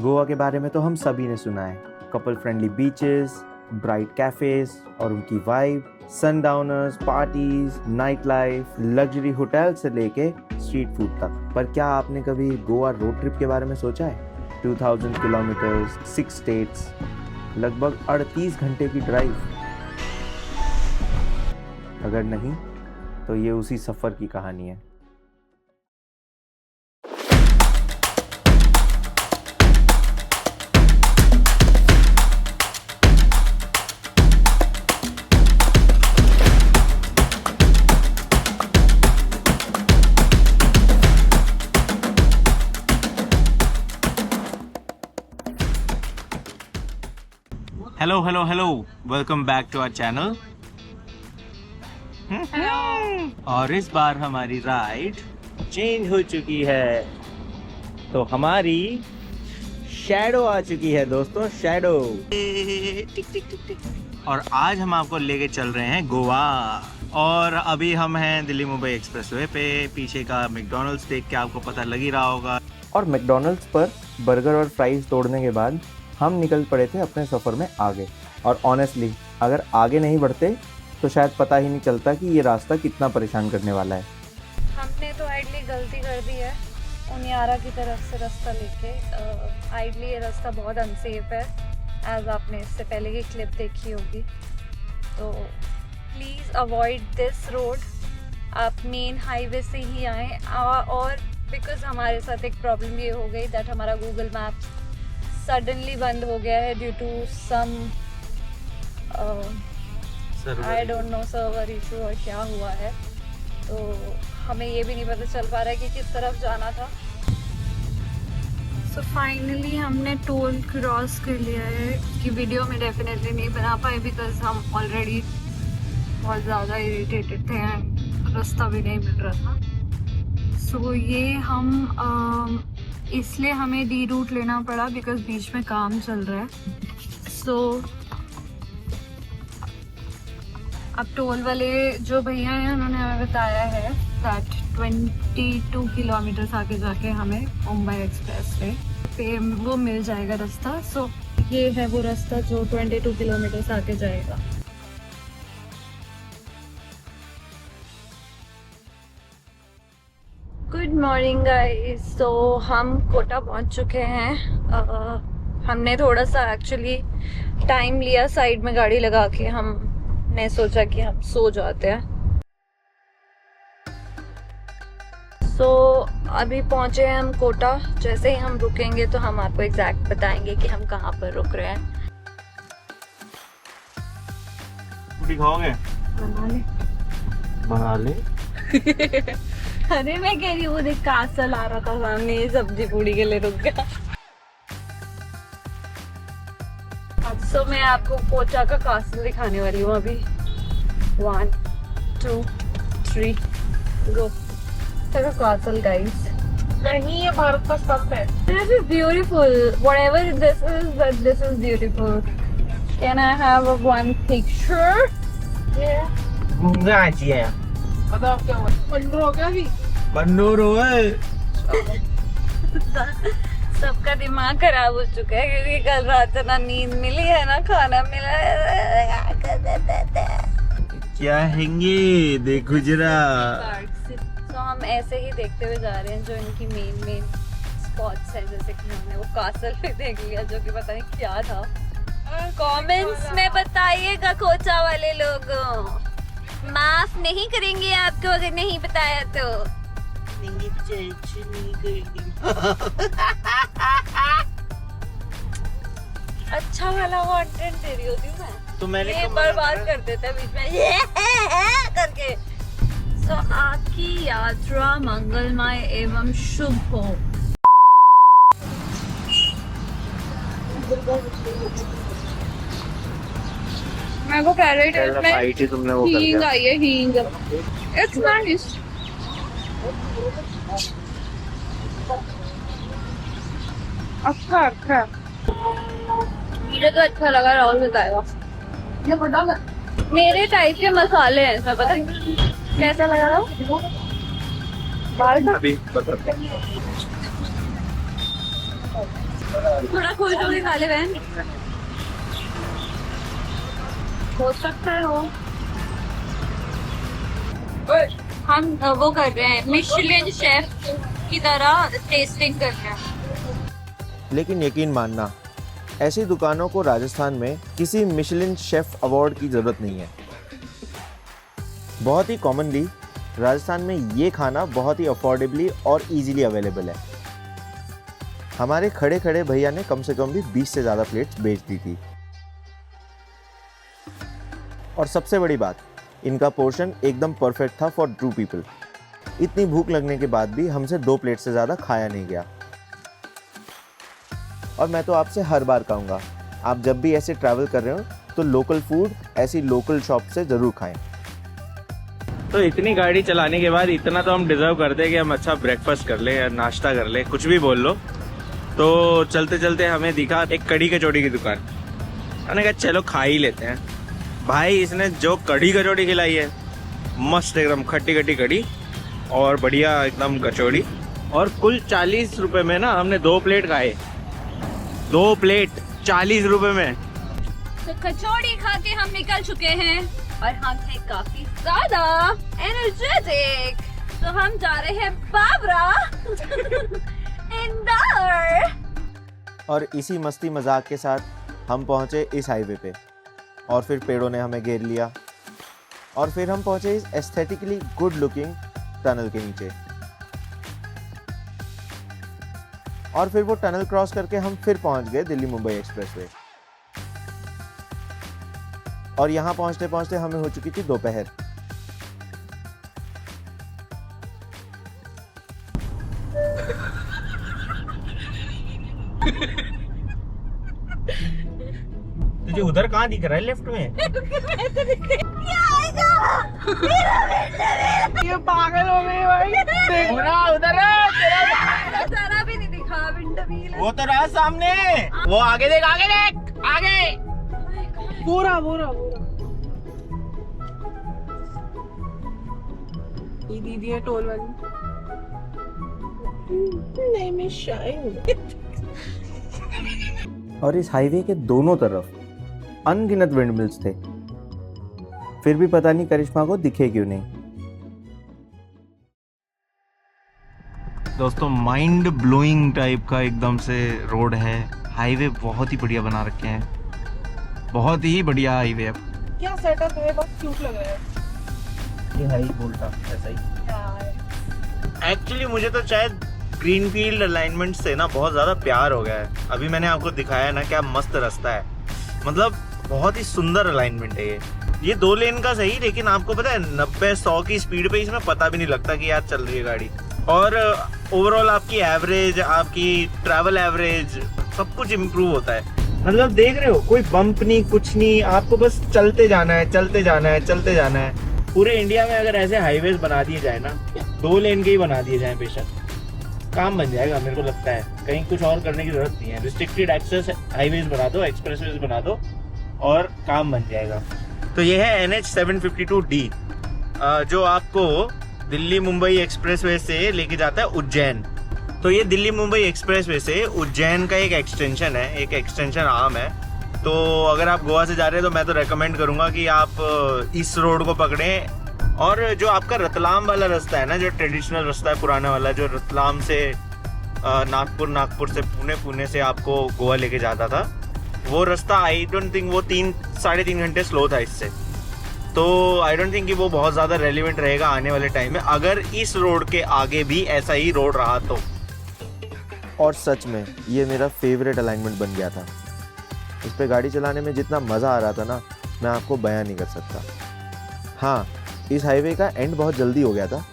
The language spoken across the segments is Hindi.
गोवा के बारे में तो हम सभी ने सुना है, couple friendly beaches, bright cafes और उनकी vibe, sundowners, parties, night life, luxury hotel से लेके स्ट्रीट फूड तक। पर क्या आपने कभी गोवा रोड ट्रिप के बारे में सोचा है? 2000 किलोमीटर्स, 6 स्टेट्स, लगभग 38 घंटे की ड्राइव। अगर नहीं तो ये उसी सफर की कहानी है। Hello, welcome back to our channel. और इस बार हमारी राइड चेंज हो चुकी है, तो हमारी शैडो आ चुकी है दोस्तों, शैडो। टिक टिक टिक टिक। और आज हम आपको लेके चल रहे हैं गोवा। और अभी हम हैं दिल्ली मुंबई एक्सप्रेसवे पे। पीछे का मैकडॉनल्ड्स देख के आपको पता लग ही रहा होगा। और मैकडॉनल्ड्स पर बर्गर और फ्राइज तोड़ने के बाद हम निकल पड़े थे अपने सफ़र में आगे। और ऑनेस्टली अगर आगे नहीं बढ़ते तो शायद पता ही नहीं चलता कि ये रास्ता कितना परेशान करने वाला है। हमने तो आइडली गलती कर दी है उनियारा की तरफ से रास्ता लेके। आइडली ये रास्ता बहुत अनसेफ है, एज आपने इससे पहले की क्लिप देखी होगी। तो प्लीज़ अवॉइड दिस रोड, आप मेन हाईवे से ही आएँ। और बिकॉज हमारे साथ एक प्रॉब्लम ये हो गई दैट हमारा गूगल मैप्स सडनली बंद हो गया है due to some I don't know server issue और क्या हुआ है। तो हमें ये भी नहीं पता चल पा रहा है कि किस तरफ जाना था। सो फाइनली हमने टोल क्रॉस कर लिया है, कि वीडियो में डेफिनेटली नहीं बना पाए बिकॉज हम ऑलरेडी बहुत ज़्यादा इरिटेटेड थे एंड रास्ता भी नहीं मिल रहा था। सो ये हम इसलिए हमें डी रूट लेना पड़ा बिकॉज बीच में काम चल रहा है। सो अब टोल वाले जो भैया हैं उन्होंने हमें बताया है दैट 22 किलोमीटर्स आगे जाके हमें मुंबई एक्सप्रेसवे पे वो मिल जाएगा रास्ता। सो ये है वो रास्ता जो 22 किलोमीटर्स आगे जाएगा। Good morning guys. तो हम कोटा पहुंच चुके हैं। हमने थोड़ा सा एक्चुअली टाइम लिया साइड में गाड़ी लगा के। हमने सोचा कि हम सो जाते हैं। सो अभी पहुंचे हैं हम कोटा। जैसे ही हम रुकेंगे तो हम आपको एग्जैक्ट बताएंगे कि हम कहाँ पर रुक रहे हैं। खाओगे? बना ले। अरे मैं कह रही हूँ देख कासल आ रहा था सामने, ये सब्जी पूड़ी के लिए रुक गया। सो मैं आपको कोटा का कासल दिखाने वाली हूँ अभी। 1 2 3 गो। कासल गाइस, नहीं ये भारत का सब है। This is beautiful, whatever this is, but this is beautiful. Can I have one picture? घूमना चाहिए। बताओ क्या हुआ? पंडूर हो गया अभी? बन्नूर हुए। सबका दिमाग खराब हो चुका है क्योंकि कल रात ना नींद मिली है ना खाना मिला है। क्या हैंगे देखो जरा। तो हम ऐसे ही देखते हुए जा रहे हैं जो इनकी मेन स्पॉट्स हैं। जैसे कि हमने वो कासल भी देख लिया जो कि पता नहीं क्या था। कमेंट्स में बताइएगा कोटा वाले लोग, माफ नहीं करेंगे आपको अगर नहीं बताया तो। अच्छा वाला कंटेंट दे रही होती हूँ मैं, तो मैंने ये बर्बाद कर देता है बीच में ये करके। सो आपकी यात्रा मंगलमय एवं शुभ हो। मैं को कैरेट में तुमने वो हींग आई है, हींग। It's nice. अच्छा मुझे तो अच्छा लगा। राहुल बताएगा। ये बड़ा मेरे टाइप के मसाले हैं इसमें, पता है कैसा लगा रहा अभी थोड़ा खोल के खा ले बहन, हो सकता है हो। हम वो कर रहे हैं मिशेलिन शेफ की तरह टेस्टिंग कर रहे हैं। लेकिन यकीन मानना, ऐसी दुकानों को राजस्थान में किसी मिशेलिन शेफ अवार्ड की ज़रूरत नहीं है। बहुत ही कॉमनली राजस्थान में ये खाना बहुत ही अफोर्डेबली और इजीली अवेलेबल है। हमारे खड़े खड़े भैया ने कम से कम भी 20 से ज़्यादा प्लेट्स बेच दी थी। और सबसे बड़ी बात, इनका पोर्शन एकदम परफेक्ट था फॉर ट्रू पीपल। इतनी भूख लगने के बाद भी हमसे 2 प्लेट से ज़्यादा खाया नहीं गया। और मैं तो आपसे हर बार कहूँगा, आप जब भी ऐसे ट्रैवल कर रहे हो तो लोकल फूड ऐसी लोकल शॉप से ज़रूर खाएं। तो इतनी गाड़ी चलाने के बाद इतना तो हम डिजर्व करते हैं कि हम अच्छा ब्रेकफास्ट कर ले या नाश्ता कर ले, कुछ भी बोल लो। तो चलते चलते हमें दिखा एक कढ़ी कचौड़ी की दुकान। मैंने कहा चलो खा ही लेते हैं। भाई इसने जो कढ़ी कचौड़ी खिलाई है, मस्त एकदम खट्टी खट्टी कढ़ी और बढ़िया एकदम कचौड़ी। और कुल 40 रुपए में ना हमने 2 प्लेट खाए। 2 प्लेट 40 रुपए में। तो कचौड़ी खा के हम निकल चुके हैं और हम हैं काफी ज्यादा एनर्जेटिक। तो हम जा रहे हैं बाबरा इंदौर। और इसी मस्ती मजाक के साथ हम पहुंचे इस हाईवे पे और फिर पेड़ों ने हमें घेर लिया और फिर हम पहुंचे इस एस्थेटिकली गुड लुकिंग टनल के नीचे। और फिर वो टनल क्रॉस करके हम फिर पहुंच गए दिल्ली मुंबई एक्सप्रेसवे। और यहाँ पहुंचते पहुंचते हमें हो चुकी थी दोपहर। तुझे उधर कहाँ दिख रहा है लेफ्ट में? ये पागल हो गई भाई। देखो ना उधर है, जरा भी नहीं दिखा विंटर व्हील। वो तो रहा सामने, वो आगे देख आगे देख आगे। पूरा पूरा पूरा। ये दीदी है टोल वाली। नहीं मैं शाय हूँ। और इस हाईवे के दोनों तरफ अनगिनत विंडमिल्स थे, फिर भी पता नहीं करिश्मा को दिखे क्यों नहीं। दोस्तों माइंड ब्लोइंग टाइप का एकदम से रोड है। हाईवे बहुत ही बढ़िया बना रखे हैं, बहुत ही बढ़िया हाईवे है। क्या सेटअप है, बहुत क्यूट लग रहा है। ये हाई बोलता ऐसा ही। एक्चुअली मुझे तो शायद ग्रीनफील्ड अलाइनमेंट से ना बहुत ज़्यादा प्यार हो गया है। अभी मैंने आपको दिखाया ना क्या मस्त रास्ता है, मतलब बहुत ही सुंदर अलाइनमेंट है ये 2 लेन का सही, लेकिन आपको पता है 90-100 की स्पीड पे इसमें पता भी नहीं लगता कि यार चल रही है गाड़ी। और ओवरऑल आपकी एवरेज, आपकी ट्रैवल एवरेज सब कुछ इम्प्रूव होता है। मतलब देख रहे हो कोई बम्प नहीं, कुछ नहीं, आपको बस चलते जाना है चलते जाना है चलते जाना है। पूरे इंडिया में अगर ऐसे हाईवेज बना दिए जाए ना, 2 लेन के ही बना दिए जाए बेशक, काम बन जाएगा। मेरे को लगता है कहीं कुछ और करने की जरूरत नहीं है। रिस्ट्रिक्टेड एक्सेस हाईवेज बना दो, एक्सप्रेसवेज बना दो और काम बन जाएगा। तो ये है NH 752D जो आपको दिल्ली मुंबई एक्सप्रेसवे से लेके जाता है उज्जैन। तो ये दिल्ली मुंबई एक्सप्रेसवे से उज्जैन का एक एक्सटेंशन है, एक एक्सटेंशन आर्म है। तो अगर आप गोवा से जा रहे हैं तो मैं तो रेकमेंड करूंगा कि आप इस रोड को पकड़ें। और जो आपका रतलाम वाला रास्ता है ना, जो ट्रेडिशनल रास्ता है पुराना वाला, जो रतलाम से नागपुर, नागपुर से पुणे, पुणे से आपको गोवा लेके जाता था, वो रास्ता आई डोंट थिंक वो 3-3.5 घंटे स्लो था इससे। तो आई डोंट थिंक कि वो बहुत ज़्यादा रेलिवेंट रहेगा आने वाले टाइम में, अगर इस रोड के आगे भी ऐसा ही रोड रहा तो। और सच में ये मेरा फेवरेट अलाइनमेंट बन गया था। इस पे गाड़ी चलाने में जितना मज़ा आ रहा था ना, मैं आपको बयान नहीं कर सकता। हाँ, इस हाईवे का एंड बहुत जल्दी हो गया था,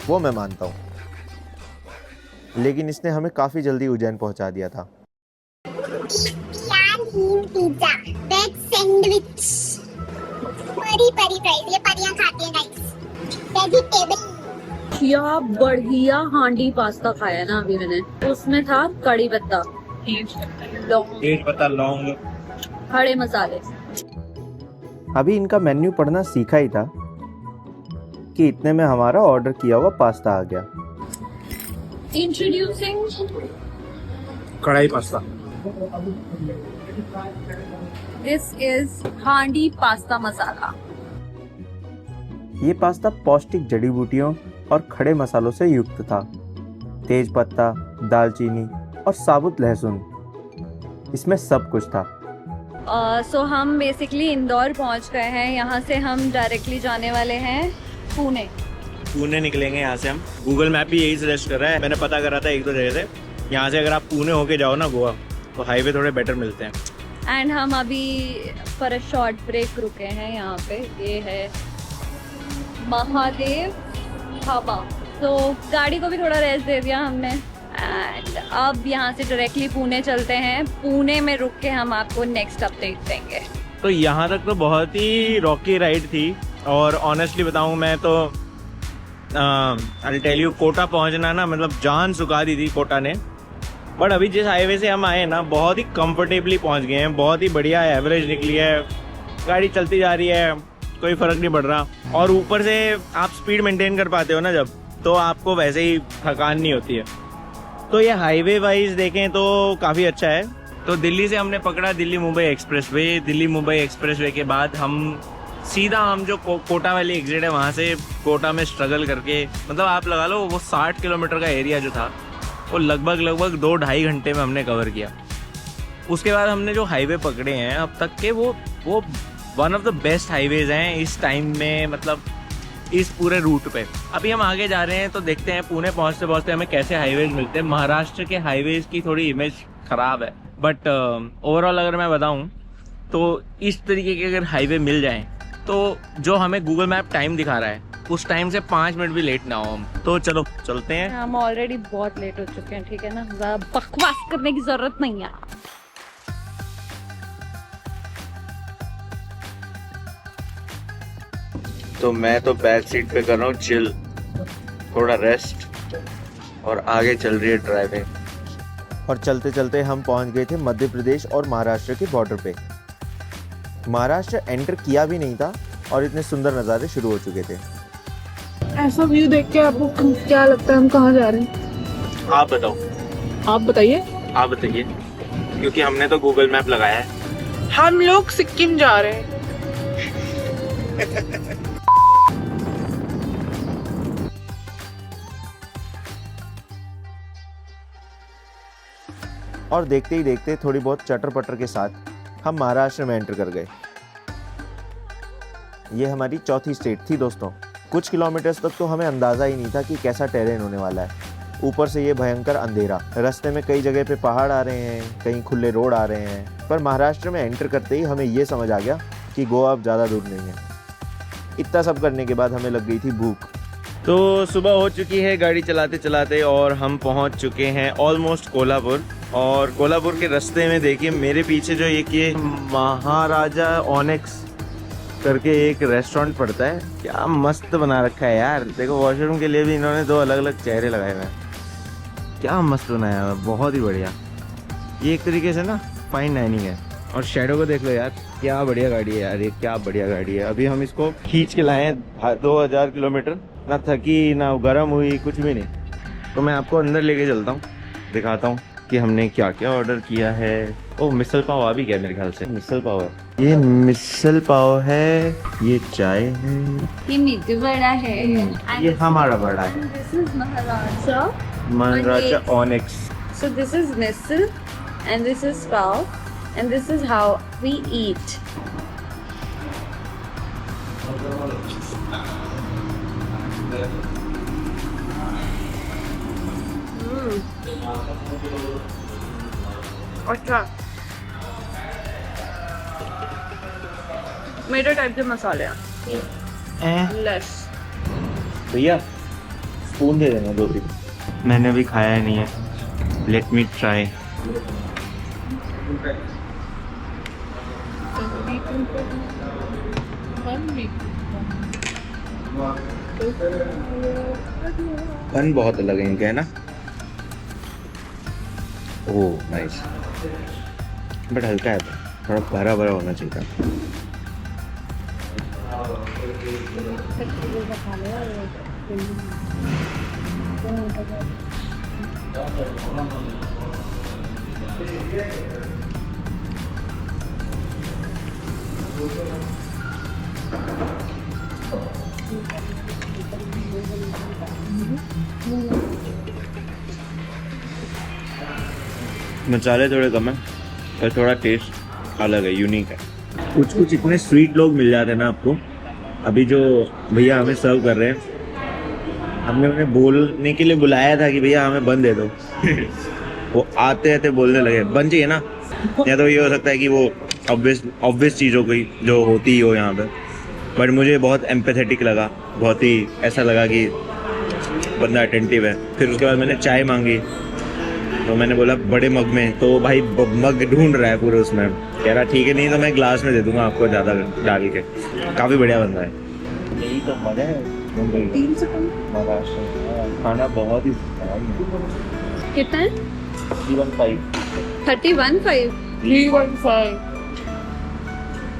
वो मैं मानता हूँ, लेकिन इसने हमें काफ़ी जल्दी उज्जैन पहुँचा दिया था। पिज्जा, वेज सैंडविच, परी परी फ्राइज, ये परियां खाती हैं गाइस। वेजिटेबल। क्या बढ़िया हांडी पास्ता खाया ना अभी मैंने, उसमें था कड़ी पत्ता, तेज पत्ता, लौंग, खड़े मसाले। अभी इनका मेन्यू पढ़ना सीखा ही था कि इतने में हमारा ऑर्डर किया हुआ पास्ता आ गया। इंट्रोड्यूसिंग कढ़ाई पास्ता। दिस इज हांडी पास्ता मसाला। ये पास्ता पौष्टिक जड़ी बूटियों और खड़े मसालों से युक्त था। तेज पत्ता, दालचीनी और साबुत लहसुन, इसमें सब कुछ था। सो हम बेसिकली इंदौर पहुंच गए हैं। यहाँ से हम डायरेक्टली जाने वाले हैं पुणे। पुणे निकलेंगे यहाँ से हम। गूगल मैप भी यही सजेस्ट कर रहा है, मैंने पता करा था एक दो जगह से। यहाँ से अगर आप पुणे होके जाओ ना गोवा, तो हाईवे थोड़े बेटर मिलते हैं। एंड हम अभी फॉर अ शॉर्ट ब्रेक रुके हैं यहाँ पे। ये है महादेव ढाबा। तो गाड़ी को भी थोड़ा रेस्ट दे दिया हमने। एंड अब यहाँ से डायरेक्टली पुणे चलते हैं। पुणे में रुक के हम आपको नेक्स्ट अपडेट देंगे। तो यहाँ तक तो बहुत ही रॉकी राइड थी, और ऑनेस्टली बताऊँ मैं तो आई टेल यू, कोटा पहुँचना ना मतलब जान सुखा दी थी कोटा ने। बट अभी जिस हाईवे से हम आए ना, बहुत ही कंफर्टेबली पहुँच गए हैं। बहुत ही बढ़िया एवरेज निकली है, गाड़ी चलती जा रही है, कोई फ़र्क नहीं पड़ रहा। और ऊपर से आप स्पीड मेंटेन कर पाते हो ना जब, तो आपको वैसे ही थकान नहीं होती है। तो ये हाईवे वाइज देखें तो काफ़ी अच्छा है। तो दिल्ली से हमने पकड़ा दिल्ली मुंबई एक्सप्रेसवे। दिल्ली मुंबई एक्सप्रेसवे के बाद हम सीधा हम जो कोटा वाली एग्जिट है वहाँ से कोटा में स्ट्रगल करके, मतलब आप लगा लो वो 60 किलोमीटर का एरिया जो था वो लगभग 2-2.5 घंटे में हमने कवर किया। उसके बाद हमने जो हाईवे पकड़े हैं अब तक के, वो one of the best highways हैं इस टाइम में, मतलब इस पूरे रूट पे। अभी हम आगे जा रहे हैं तो देखते हैं पुणे पहुंचते पहुंचते हमें कैसे हाईवेज मिलते हैं। महाराष्ट्र के हाईवेज की थोड़ी इमेज खराब है, बट ओवरऑल अगर मैं बताऊं तो इस तरीके के अगर हाईवे मिल जाएं तो जो हमें गूगल मैप टाइम दिखा रहा है उस टाइम से 5 मिनट भी लेट ना हो हम। तो चलो चलते हैं। हम ऑलरेडी बहुत लेट हो चुके हैं, ठीक है ना, ज़्यादा बकवास करने की जरूरत नहीं है। तो मैं तो बैक सीट पे कर रहा हूँ चिल, थोड़ा रेस्ट, और आगे चल रही है ड्राइविंग। और चलते चलते हम पहुंच गए थे मध्य प्रदेश और महाराष्ट्र के बॉर्डर पे। महाराष्ट्र एंटर किया भी नहीं था और इतने सुंदर नज़ारे शुरू हो चुके थे। ऐसा व्यू देख के आपको क्या लगता है हम कहाँ जा रहे हैं? आप बताओ। आप बताइए। आप बताइए, क्योंकि हमने तो गूगल मैप लगाया है। हम लोग सिक्किम जा रहे हैं। और देखते ही देखते थोड़ी बहुत चटर पटर के साथ हम महाराष्ट्र में एंटर कर गए। ये हमारी चौथी स्टेट थी दोस्तों। कुछ किलोमीटर्स तक तो हमें अंदाज़ा ही नहीं था कि कैसा टेरेन होने वाला है। ऊपर से ये भयंकर अंधेरा, रास्ते में कई जगह पे पहाड़ आ रहे हैं, कहीं खुले रोड आ रहे हैं। पर महाराष्ट्र में एंटर करते ही हमें ये समझ आ गया कि गोवा अब ज़्यादा दूर नहीं है। इतना सब करने के बाद हमें लग गई थी भूख। तो सुबह हो चुकी है गाड़ी चलाते चलाते, और हम पहुंच चुके हैं ऑलमोस्ट कोल्हापुर। और कोल्हापुर के रास्ते में देखिए मेरे पीछे जो ये महाराजा ऑनेक्स करके एक रेस्टोरेंट पड़ता है, क्या मस्त बना रखा है यार। देखो वॉशरूम के लिए भी इन्होंने 2 अलग अलग चेहरे लगाए हुए हैं, क्या मस्त बनाया हुआ है, बहुत ही बढ़िया। ये एक तरीके से ना फाइन डाइनिंग है। और शैडो को देख लो यार, क्या बढ़िया गाड़ी है यार, ये क्या बढ़िया गाड़ी है। अभी हम इसको खींच के लाए हैं 2000 किलोमीटर, ना थकी ना गर्म हुई, कुछ भी नहीं। तो मैं आपको अंदर लेके चलता हूँ, दिखाता हूँ कि हमने क्या क्या ऑर्डर किया है। ओ मिसल पाव आ भी गया मेरे ख्याल से। मिसल पाव है, ये मिसल पाव है, ये चाय है, ये मीठा बड़ा है, ये हमारा बड़ा है। This is Maharaja Maharaja onyx. So this is missile and this is pav and this is how we eat. अच्छा, मेरे टाइप के मसाले हैं। लेस भैया स्पून दे देना 2-3। मैंने अभी खाया नहीं है, लेट मी ट्राई। बन बहुत अलग है इनका, है ना। ओह नाइस, बट हल्का है, थोड़ा भरा भरा होना चाहिए था। मसाले थोड़े कम है पर थोड़ा टेस्ट अलग है, यूनिक है। कुछ कुछ इतने स्वीट लोग मिल जाते हैं ना आपको। अभी जो भैया हमें सर्व कर रहे हैं, हमने उन्हें बोलने के लिए बुलाया था कि भैया हमें बन दे दो वो आते आते बोलने लगे बन चाहिए ना। या तो ये हो सकता है कि वो ऑब्वियस चीज़ों की जो होती ही हो यहाँ पे, बट मुझे बहुत एम्पैथेटिक लगा, बहुत ही ऐसा लगा कि बंदा अटेंटिव है। फिर उसके बाद मैंने चाय मांगी तो मैंने बोला बड़े मग में, तो भाई मग ढूंढ रहा है पूरे उसमें, कह रहा ठीक है नहीं तो मैं ग्लास में दे दूंगा आपको ज़्यादा डाल के। काफ़ी बढ़िया बंदा है। यही तो मजा है मुंबई का, महाराष्ट्र खाना बहुत ही कितना है? 31.5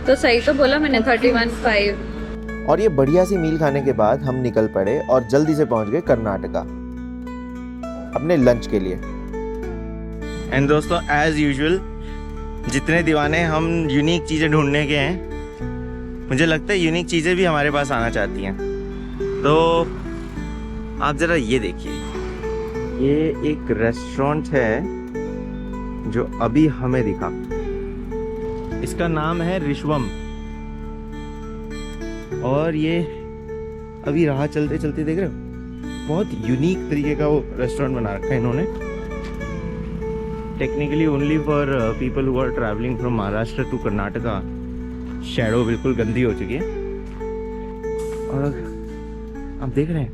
तो सही तो बोला मैंने 31.5। और ये बढ़िया सी मील खाने के बाद हम निकल पड़े और जल्दी से पहुंच गए कर्नाटका अपने लंच के लिए। एंड दोस्तों एज यूजुअल जितने दीवाने हम यूनिक चीज़ें ढूंढने के हैं, मुझे लगता है यूनिक चीज़ें भी हमारे पास आना चाहती हैं। तो आप ज़रा ये देखिए, ये एक रेस्टोरेंट है जो अभी हमें दिखा, इसका नाम है ऋषवम। और ये अभी राह चलते चलते देख रहे हो, बहुत यूनिक तरीके का वो रेस्टोरेंट बना रखा है इन्होंने। Technically only for people who are travelling from Maharashtra to Karnataka. Shadow बिल्कुल गंदी हो चुकी है और आप देख रहे हैं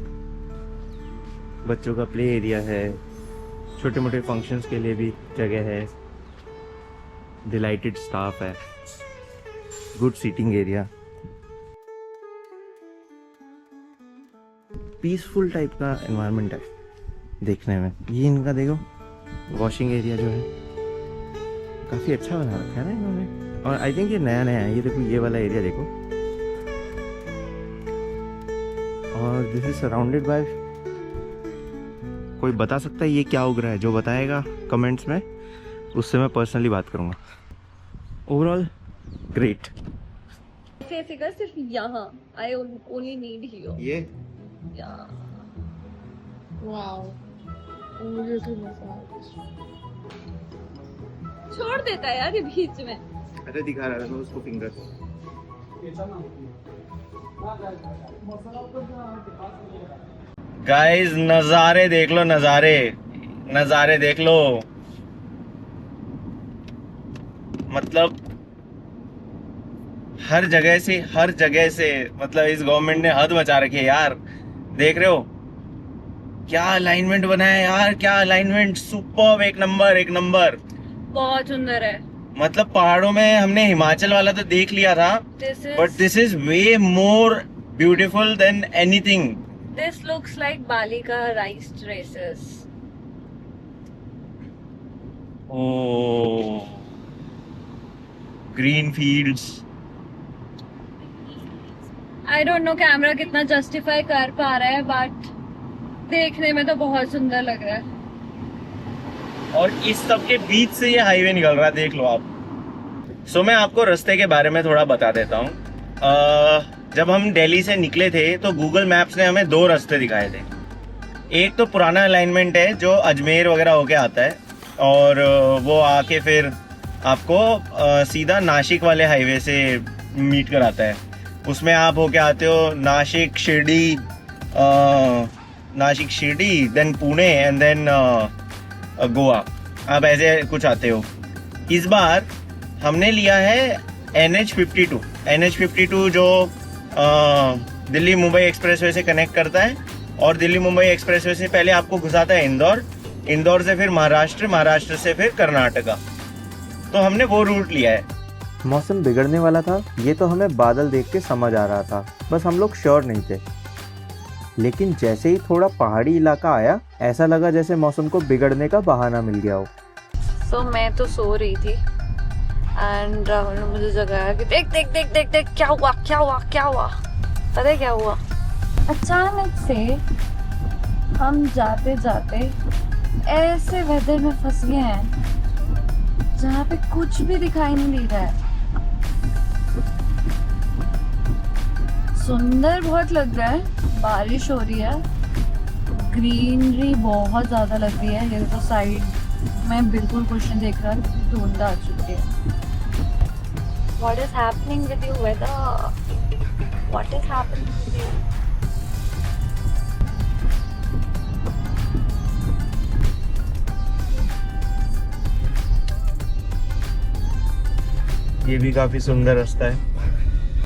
बच्चों का प्ले एरिया है, छोटे मोटे फंक्शंस के लिए भी जगह है, डिलाइटेड स्टाफ है, good seating area, peaceful type का एनवायरनमेंट है देखने में। ये इनका देखो वॉशिंग एरिया जो है काफ़ी अच्छा बना रखा है ना इन्होंने, और आई थिंक ये नया नया है। ये देखो ये वाला एरिया देखो, और दिस इज सराउंडेड बाय, कोई बता सकता है ये क्या उग रहा है? जो बताएगा कमेंट्स में उससे मैं पर्सनली बात करूँगा। Overall great. सिर्फ यहाँ आई ओनली नीड हियर। ये वाओ, मुझे तो मजा छोड़ देता है यार ये बीच में। अरे दिखा रहा था उसको फिंगर। गाइस नज़ारे देख लो, नज़ारे देख लो। मतलब हर जगह से मतलब इस गवर्नमेंट ने हद मचा रखी है यार। देख रहे हो क्या अलाइनमेंट बना है यार, क्या अलाइनमेंट, सुपर्ब, एक नंबर। बहुत सुंदर है। मतलब पहाड़ों में हमने हिमाचल वाला तो देख लिया था, but this is way more beautiful than anything. This looks like Bali का rice terraces. Oh, green fields. I don't know camera कितना जस्टिफाई कर पा रहा है, बट देखने में तो बहुत सुंदर लग रहा है। और इस सब के बीच से ये हाईवे निकल रहा है, देख लो आप। सो मैं आपको रास्ते के बारे में थोड़ा बता देता हूँ। जब हम दिल्ली से निकले थे तो गूगल मैप्स ने हमें दो रास्ते दिखाए थे। एक तो पुराना अलाइनमेंट है जो अजमेर वगैरह होके आता है, और वो आके फिर आपको सीधा नासिक वाले हाईवे से मीट कराता है। उसमें आप होके आते हो Nashik Shirdi, then Pune and then Goa. आप ऐसे कुछ आते हो। इस बार हमने लिया है NH52 जो दिल्ली मुंबई एक्सप्रेसवे से कनेक्ट करता है, और दिल्ली मुंबई एक्सप्रेसवे से पहले आपको घुसाता है इंदौर से फिर महाराष्ट्र से फिर कर्नाटका। तो हमने वो रूट लिया है। मौसम बिगड़ने वाला था ये तो हमें बादल देख के समझ आ रहा था, बस हम लोग श्योर नहीं थे। लेकिन जैसे ही थोड़ा पहाड़ी इलाका आया ऐसा लगा जैसे मौसम को बिगड़ने का बहाना मिल गया हो। तो मैं तो सो रही थी एंड राहुल ने मुझे जगाया कि देख देख देख देख देख क्या हुआ। पता है क्या हुआ? अचानक से हम जाते जाते ऐसे वेदर में फंस गए हैं जहाँ पे कुछ भी दिखाई नहीं दे रहा है। सुंदर बहुत लग रहा है, बारिश हो रही है, ग्रीनरी बहुत ज्यादा लग रही है। हिल तो साइड में बिल्कुल कुछ नहीं देख रहा, धुंध आ चुकी है। What is happening with you weather? What is happening with you? ये भी काफी सुंदर रास्ता है।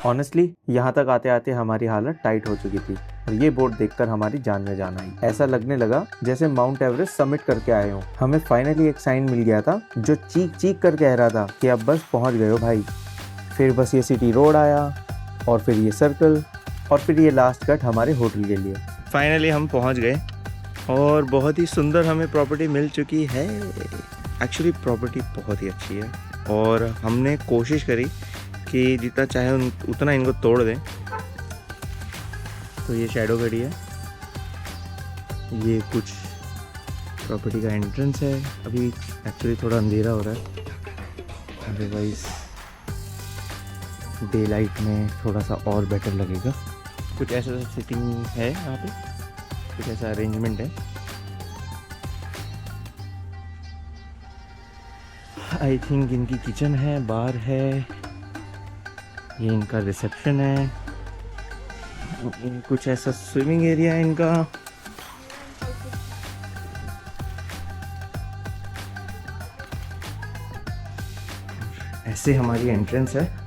ऑनेस्टली यहाँ तक आते आते हमारी हालत टाइट हो चुकी थी और ये बोर्ड देखकर हमारी जान में जान आई। ऐसा लगने लगा जैसे माउंट एवरेस्ट समिट करके आए हो। हमें फाइनली एक साइन मिल गया था जो चीख चीख कर कह रहा था कि अब बस पहुँच गए हो भाई। फिर बस ये सिटी रोड आया और फिर ये सर्कल और फिर ये लास्ट कट हमारे होटल के लिए। फाइनली हम पहुंच गए और बहुत ही सुंदर हमें प्रॉपर्टी मिल चुकी है। एक्चुअली प्रॉपर्टी बहुत ही अच्छी है और हमने कोशिश करी कि जितना चाहे उतना इनको तोड़ दें। तो ये शैडो घड़ी है, ये कुछ प्रॉपर्टी का एंट्रेंस है। अभी एक्चुअली थोड़ा अंधेरा हो रहा है, अदरवाइज डे लाइट में थोड़ा सा और बेटर लगेगा। कुछ ऐसा सिटिंग है यहाँ पे, कुछ ऐसा अरेंजमेंट है। आई थिंक इनकी किचन है, बार है, ये इनका रिसेप्शन है, ये कुछ ऐसा स्विमिंग एरिया है इनका। ऐसे हमारी एंट्रेंस है।